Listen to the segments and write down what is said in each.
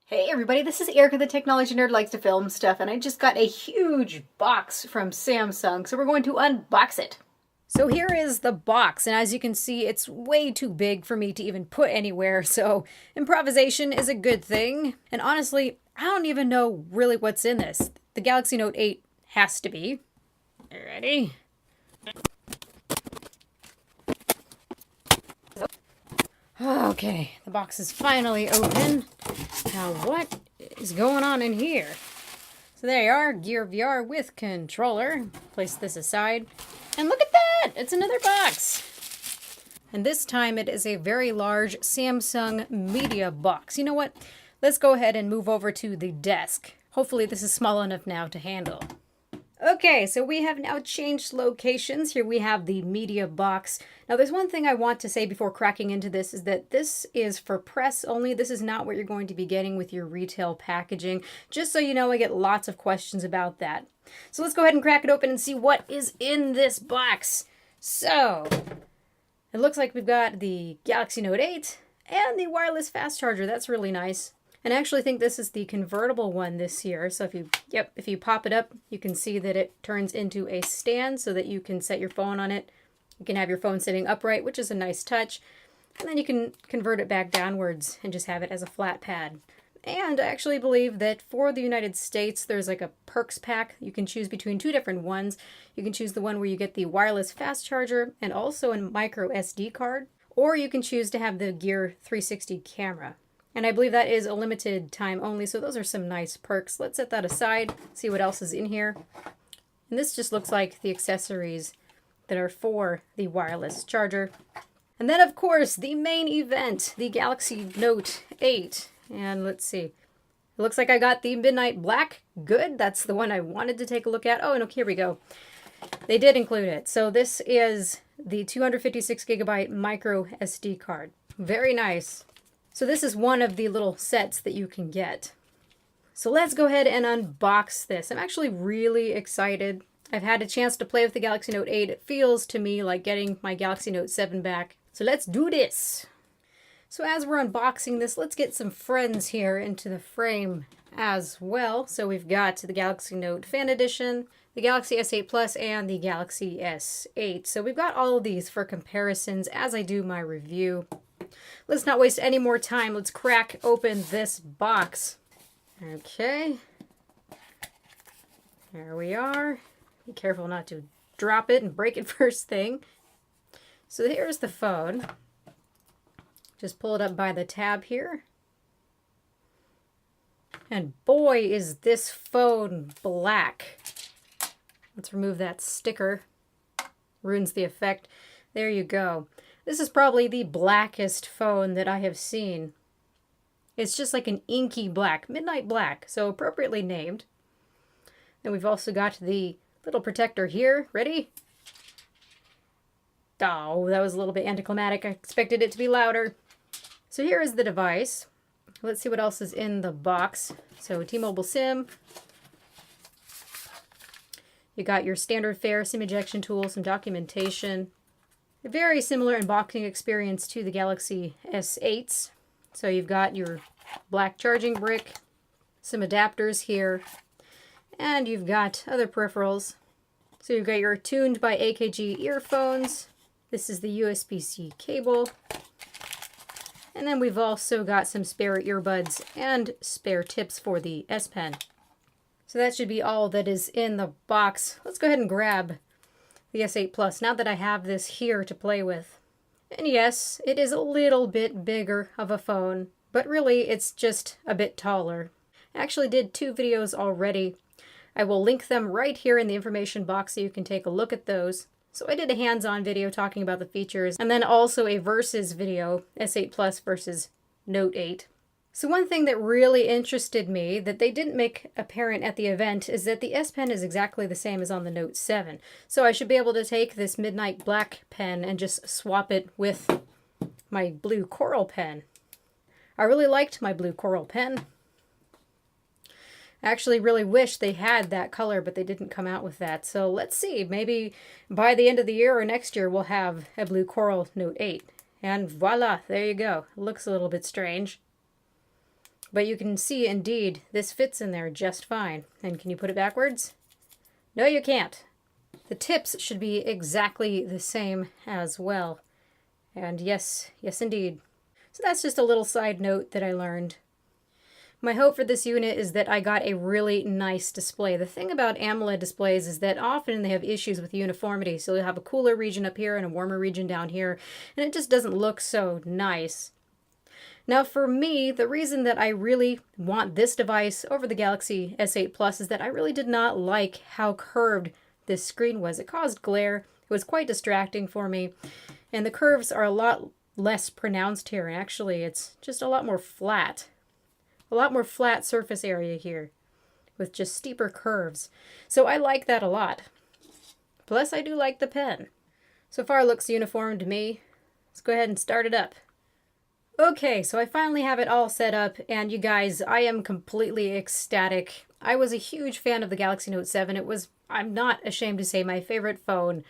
Hey everybody, this is Erica, the technology nerd likes to film stuff, and I just got a huge box from Samsung, so we're going to unbox it. So here is the box, and as you can see, it's way too big for me to even put anywhere, so improvisation is a good thing. And honestly, I don't even know really what's in this. The Galaxy Note 8 has to be. Ready? Okay, the box is finally open. Now what is going on in here? So there you are, Gear VR with controller. Place this aside. And look at that! It's another box! And this time it is a very large Samsung Media box. You know what? Let's go ahead and move over to the desk. Hopefully this is small enough now to handle. Okay, so we have now changed locations. Here we have the media box. Now there's one thing I want to say before cracking into this is that this is for press only. This is not what you're going to be getting with your retail packaging. Just so you know, I get lots of questions about that. So let's go ahead and crack it open and see what is in this box. So, it looks like we've got the Galaxy Note 8 and the wireless fast charger. That's really nice. And I actually think this is the convertible one this year. So if you pop it up, you can see that it turns into a stand so that you can set your phone on it. You can have your phone sitting upright, which is a nice touch. And then you can convert it back downwards and just have it as a flat pad. And I actually believe that for the United States, there's like a perks pack. You can choose between two different ones. You can choose the one where you get the wireless fast charger and also a micro SD card. Or you can choose to have the Gear 360 camera. And I believe that is a limited time only, so those are some nice perks. Let's set that aside, see what else is in here. And this just looks like the accessories that are for the wireless charger. And then, of course, the main event, the Galaxy Note 8. And let's see. It looks like I got the Midnight Black. Good, that's the one I wanted to take a look at. Oh, and here we go. They did include it. So this is the 256 gigabyte micro SD card. Very nice. So this is one of the little sets that you can get. So let's go ahead and unbox this. I'm actually really excited. I've had a chance to play with the Galaxy Note 8. It feels to me like getting my Galaxy Note 7 back. So let's do this. So as we're unboxing this, let's get some friends here into the frame as well. So we've got the Galaxy Note Fan Edition, the Galaxy S8 Plus, and the Galaxy S8. So we've got all of these for comparisons as I do my review. Let's not waste any more time. Let's crack open this box. Okay. There we are. Be careful not to drop it and break it first thing. So here's the phone. Just pull it up by the tab here. And boy, is this phone black. Let's remove that sticker. Ruins the effect. There you go. This is probably the blackest phone that I have seen. It's just like an inky black, midnight black, so appropriately named. Then we've also got the little protector here. Ready? Oh, that was a little bit anticlimactic. I expected it to be louder. So here is the device. Let's see what else is in the box. So T-Mobile SIM. You got your standard fare, SIM ejection tool, some documentation. A very similar unboxing experience to the Galaxy S8s. So you've got your black charging brick, some adapters here, and you've got other peripherals. So you've got your tuned by AKG earphones. This is the USB-C cable. And then we've also got some spare earbuds and spare tips for the S Pen. So that should be all that is in the box. Let's go ahead and grab the S8 Plus, now that I have this here to play with. And yes, it is a little bit bigger of a phone, but really it's just a bit taller. I actually did 2 videos already. I will link them right here in the information box so you can take a look at those. So I did a hands-on video talking about the features, and then also a versus video, S8 Plus versus Note 8. So one thing that really interested me that they didn't make apparent at the event is that the S Pen is exactly the same as on the Note 7. So I should be able to take this Midnight Black pen and just swap it with my blue Coral pen. I really liked my blue Coral pen. I actually really wish they had that color, but they didn't come out with that. So let's see, maybe by the end of the year or next year we'll have a blue Coral Note 8. And voila, there you go. It looks a little bit strange. But you can see, indeed, this fits in there just fine. And can you put it backwards? No, you can't. The tips should be exactly the same as well. And yes, yes indeed. So that's just a little side note that I learned. My hope for this unit is that I got a really nice display. The thing about AMOLED displays is that often they have issues with uniformity. So you'll have a cooler region up here and a warmer region down here, and it just doesn't look so nice. Now for me, the reason that I really want this device over the Galaxy S8 Plus is that I really did not like how curved this screen was. It caused glare. It was quite distracting for me. And the curves are a lot less pronounced here. And actually, it's just a lot more flat. A lot more flat surface area here with just steeper curves. So I like that a lot. Plus, I do like the pen. So far, it looks uniform to me. Let's go ahead and start it up. Okay, so I finally have it all set up, and you guys, I am completely ecstatic. I was a huge fan of the Galaxy Note 7. It was, I'm not ashamed to say, my favorite phone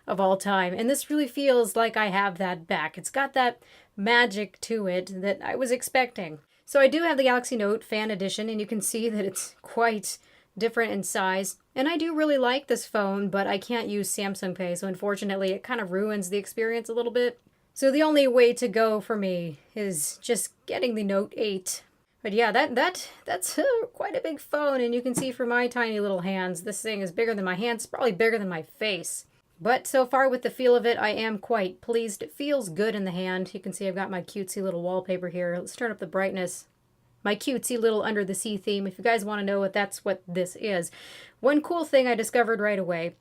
of all time. And this really feels like I have that back. It's got that magic to it that I was expecting. So I do have the Galaxy Note Fan Edition, and you can see that it's quite different in size. And I do really like this phone, but I can't use Samsung Pay, so unfortunately it kind of ruins the experience a little bit. So the only way to go for me is just getting the Note 8. But yeah, that's quite a big phone, and you can see from my tiny little hands, this thing is bigger than my hands, probably bigger than my face. But so far with the feel of it, I am quite pleased. It feels good in the hand. You can see I've got my cutesy little wallpaper here. Let's turn up the brightness. My cutesy little Under the Sea theme, if you guys want to know what this is. One cool thing I discovered right away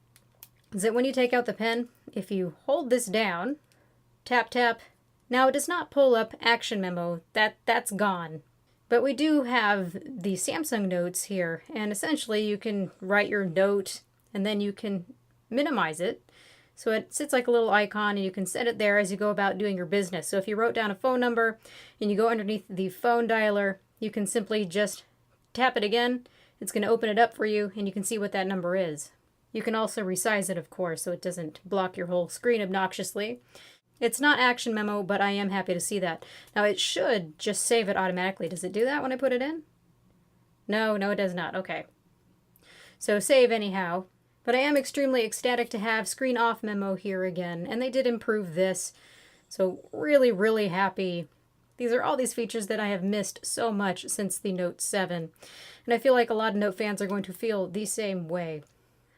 is that when you take out the pen, if you hold this down, tap, tap. Now, it does not pull up Action Memo. That's gone. But we do have the Samsung Notes here, and essentially you can write your note, and then you can minimize it. So it sits like a little icon, and you can set it there as you go about doing your business. So if you wrote down a phone number, and you go underneath the phone dialer, you can simply just tap it again. It's going to open it up for you, and you can see what that number is. You can also resize it, of course, so it doesn't block your whole screen obnoxiously. It's not Action Memo, but I am happy to see that. Now, it should just save it automatically. Does it do that when I put it in? No, it does not. Okay. So save anyhow. But I am extremely ecstatic to have Screen Off Memo here again, and they did improve this. So really, really happy. These are all these features that I have missed so much since the Note 7. And I feel like a lot of Note fans are going to feel the same way.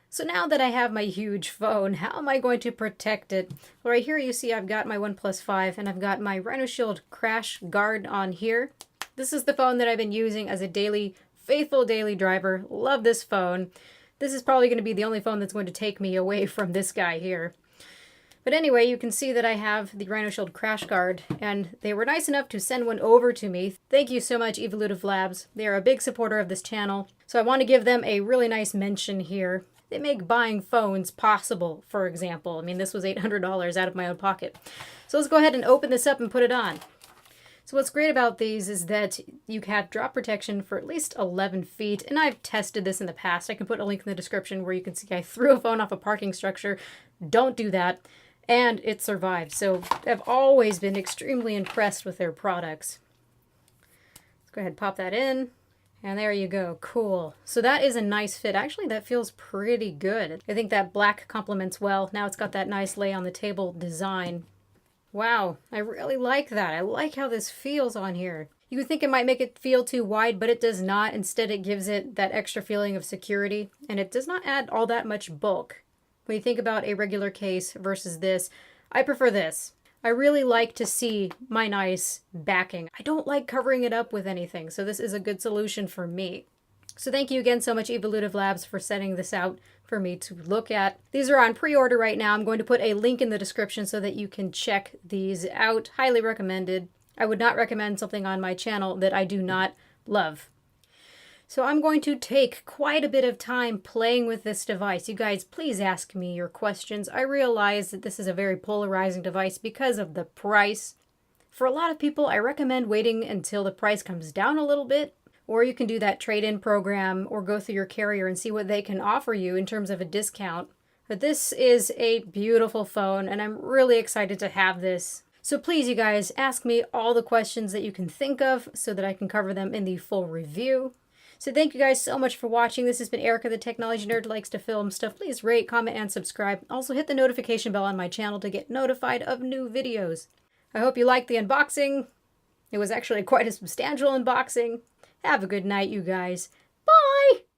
So now that I have my huge phone, how am I going to protect it? Well, right here you see I've got my OnePlus 5 and I've got my Rhino Shield Crash Guard on here. This is the phone that I've been using as a faithful daily driver. Love this phone. This is probably going to be the only phone that's going to take me away from this guy here. But anyway, you can see that I have the Rhino Shield Crash Guard, and they were nice enough to send one over to me. Thank you so much, Evolutive Labs. They are a big supporter of this channel, so I want to give them a really nice mention here. They make buying phones possible, for example. I mean, this was $800 out of my own pocket. So let's go ahead and open this up and put it on. So what's great about these is that you have drop protection for at least 11 feet. And I've tested this in the past. I can put a link in the description where you can see I threw a phone off a parking structure. Don't do that. And it survived. So I've always been extremely impressed with their products. Let's go ahead and pop that in. And there you go. Cool. So that is a nice fit. Actually, that feels pretty good. I think that black complements well. Now it's got that nice lay on the table design. Wow, I really like that. I like how this feels on here. You would think it might make it feel too wide, but it does not. Instead, it gives it that extra feeling of security, and it does not add all that much bulk. When you think about a regular case versus this, I prefer this. I really like to see my nice backing. I don't like covering it up with anything, so this is a good solution for me. So thank you again so much, Evolutive Labs, for setting this out for me to look at. These are on pre-order right now. I'm going to put a link in the description so that you can check these out. Highly recommended. I would not recommend something on my channel that I do not love. So I'm going to take quite a bit of time playing with this device. You guys, please ask me your questions. I realize that this is a very polarizing device because of the price. For a lot of people, I recommend waiting until the price comes down a little bit, or you can do that trade-in program or go through your carrier and see what they can offer you in terms of a discount. But this is a beautiful phone, and I'm really excited to have this. So please, you guys, ask me all the questions that you can think of so that I can cover them in the full review. So thank you guys so much for watching. This has been Erica, the Technology Nerd who likes to film stuff. Please rate, comment, and subscribe. Also hit the notification bell on my channel to get notified of new videos. I hope you liked the unboxing. It was actually quite a substantial unboxing. Have a good night, you guys. Bye!